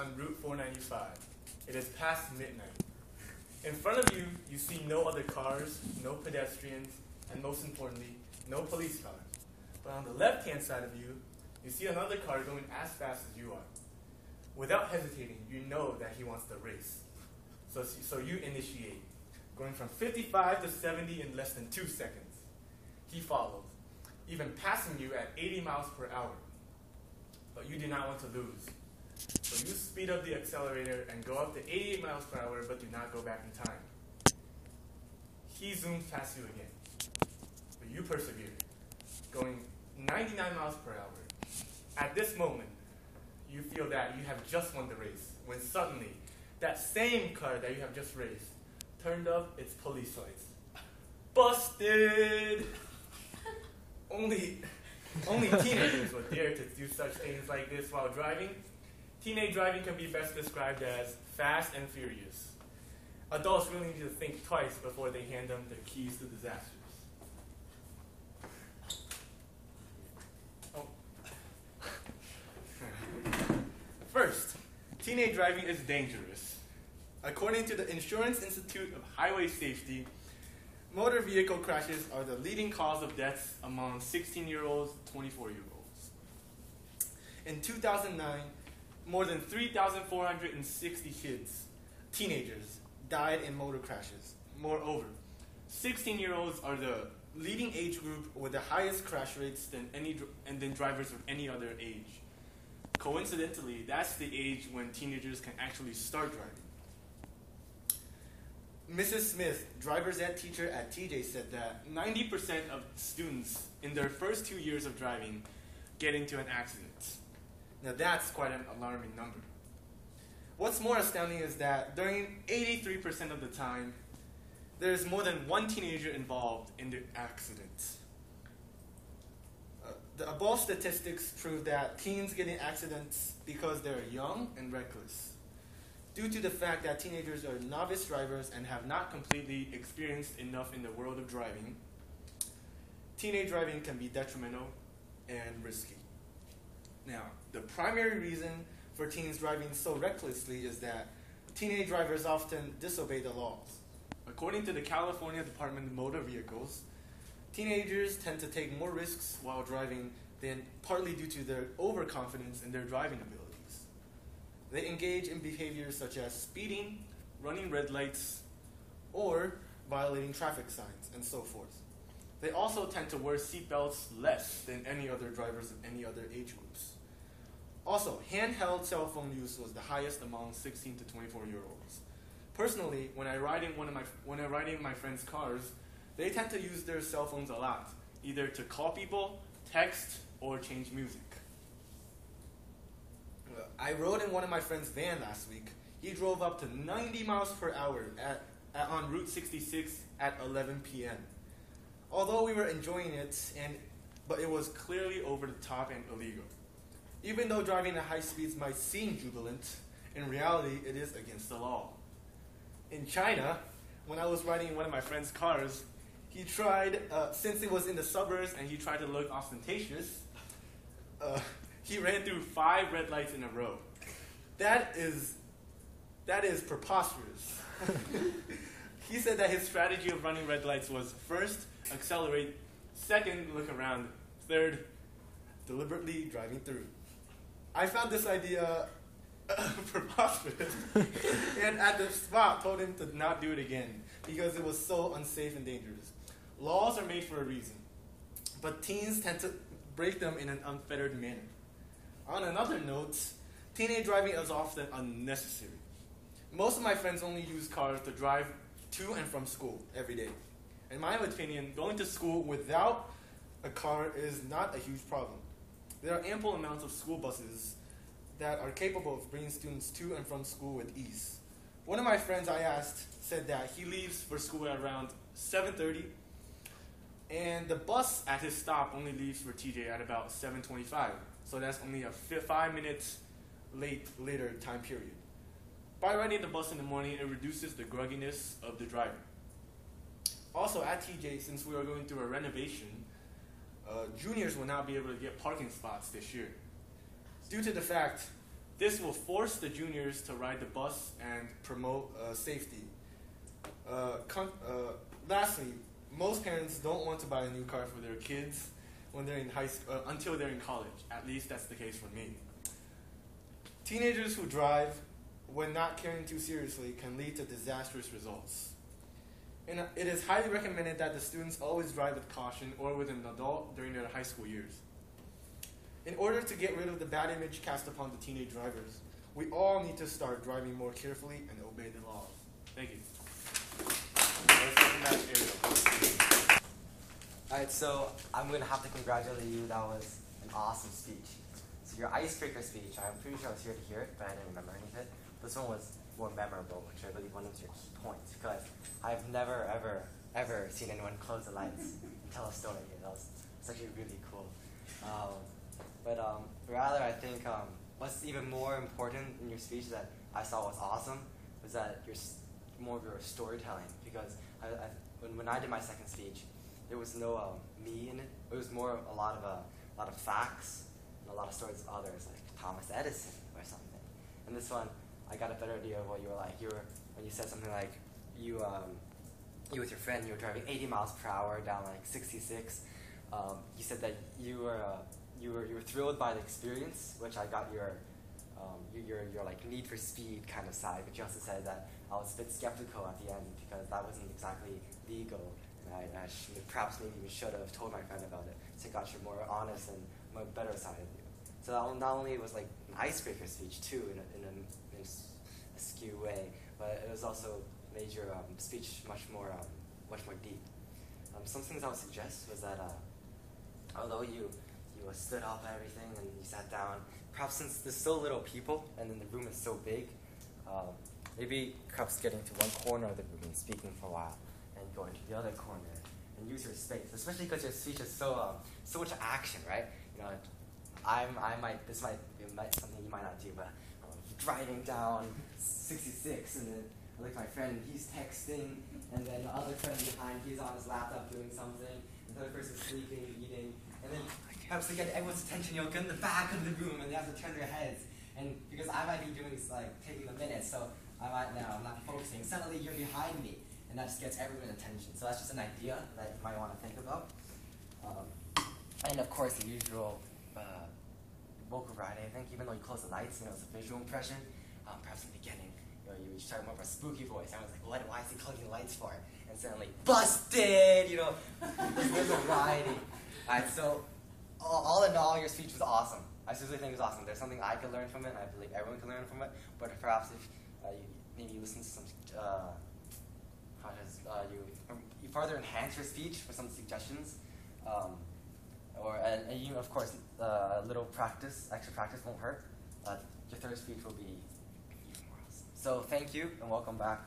on Route 495. It is past midnight. In front of you, you see no other cars, no pedestrians, and most importantly, no police cars. But on the left-hand side of you, you see another car going as fast as you are. Without hesitating, you know that he wants to race. So you initiate, going from 55 to 70 in less than 2 seconds. He follows, even passing you at 80 miles per hour. But you do not want to lose. So you speed up the accelerator and go up to 88 miles per hour, but do not go back in time. He zooms past you again. But you persevere, going 99 miles per hour. At this moment, you feel that you have just won the race, when suddenly, that same car that you have just raced turned up its police lights. Busted! Only teenagers would dare to do such things like this while driving. Teenage driving can be best described as fast and furious. Adults really need to think twice before they hand them the keys to disasters. First, teenage driving is dangerous. According to the Insurance Institute of Highway Safety, motor vehicle crashes are the leading cause of deaths among 16-year-olds to 24-year-olds. In 2009, more than 3,460 kids, teenagers, died in motor crashes. Moreover, 16-year-olds are the leading age group with the highest crash rates than drivers of any other age. Coincidentally, that's the age when teenagers can actually start driving. Mrs. Smith, driver's ed teacher at TJ, said that 90% of students in their first 2 years of driving get into an accident. Now that's quite an alarming number. What's more astounding is that during 83% of the time, there's more than one teenager involved in the accident. The above statistics prove that teens get in accidents because they're young and reckless. Due to the fact that teenagers are novice drivers and have not completely experienced enough in the world of driving, teenage driving can be detrimental and risky. Now, the primary reason for teens driving so recklessly is that teenage drivers often disobey the laws. According to the California Department of Motor Vehicles, teenagers tend to take more risks while driving than partly due to their overconfidence in their driving abilities. They engage in behaviors such as speeding, running red lights, or violating traffic signs, and so forth. They also tend to wear seatbelts less than any other drivers of any other age groups. Also, handheld cell phone use was the highest among 16 to 24-year-olds. Personally, when I ride in my friends' cars, they tend to use their cell phones a lot, either to call people, text, or change music. I rode in one of my friend's van last week. He drove up to 90 miles per hour on Route 66 at 11 p.m. Although we were enjoying it, but it was clearly over the top and illegal. Even though driving at high speeds might seem jubilant, in reality it is against the law. In China, when I was riding in one of my friend's cars, he tried, since it was in the suburbs and he tried to look ostentatious, he ran through 5 red lights in a row. That is preposterous. He said that his strategy of running red lights was first, accelerate, second, look around, third, deliberately driving through. I found this idea preposterous, and at the spot told him to not do it again because it was so unsafe and dangerous. Laws are made for a reason, but teens tend to break them in an unfettered manner. On another note, teenage driving is often unnecessary. Most of my friends only use cars to drive to and from school every day. In my opinion, going to school without a car is not a huge problem. There are ample amounts of school buses that are capable of bringing students to and from school with ease. One of my friends I asked said that he leaves for school at around 7:30, and the bus at his stop only leaves for TJ at about 7:25, so that's only a 5 minutes later time period. By riding the bus in the morning, it reduces the grogginess of the driver. Also, at TJ, since we are going through a renovation, juniors will not be able to get parking spots this year. Due to the fact This will force the juniors to ride the bus and promote safety. Lastly, most parents don't want to buy a new car for their kids when they're in high school, until they're in college. At least that's the case for me. Teenagers who drive when not caring too seriously can lead to disastrous results. And it is highly recommended that the students always drive with caution or with an adult during their high school years. In order to get rid of the bad image cast upon the teenage drivers, we all need to start driving more carefully and obey the laws. Thank you. Alright, so I'm going to have to congratulate you. That was an awesome speech. So your icebreaker speech, I'm pretty sure I was here to hear it, but I didn't remember any of it. This one was more memorable, which I believe one of your key points, because I've never, ever seen anyone close the lights and tell a story. That was actually really cool. Rather, I think what's even more important in your speech that I saw was awesome was that more of your storytelling. Because when I did my second speech, there was no me in it. It was more a lot of facts and a lot of stories of others, like Thomas Edison or something. And this one, I got a better idea of what you were like. When you said something like you with your friend, you were driving 80 miles per hour down like 66. You said that you were thrilled by the experience, which I got your like need for speed kind of side. But you also said that I was a bit skeptical at the end because that wasn't exactly legal, and I perhaps maybe even should have told my friend about it. So I got your more honest and more better side of you. So that not only was like an icebreaker speech too, in a skew way, but it was also made your speech much more deep. Some things I would suggest was that although you stood up and everything and you sat down, perhaps since there's so little people and then the room is so big, maybe perhaps getting to one corner of the room and speaking for a while, and going to the other corner and use your space, especially because your speech is so much action, right? You know, this might be something you might not do, but driving down 66, and then I look at my friend, he's texting, and then the other friend behind, he's on his laptop doing something, and the other person's sleeping, eating, and then perhaps to get everyone's attention, you'll get in the back of the room, and they have to turn their heads, and because I might be doing taking the minutes, so I'm not focusing. Suddenly you're behind me, and that just gets everyone's attention. So that's just an idea that you might want to think about. And of course, the usual vocal variety. I think even though you close the lights, it's a visual impression. Perhaps in the beginning, you start more of a spooky voice. I was like, why is he closing the lights for? And suddenly, busted! There's a variety. Alright, so all in all, your speech was awesome. I seriously think it was awesome. There's something I could learn from it, and I believe everyone can learn from it. But perhaps if you listen to some you further enhance your speech with some suggestions, and you, of course, a little extra practice won't hurt. Your third speech will be even more awesome. So thank you, and welcome back.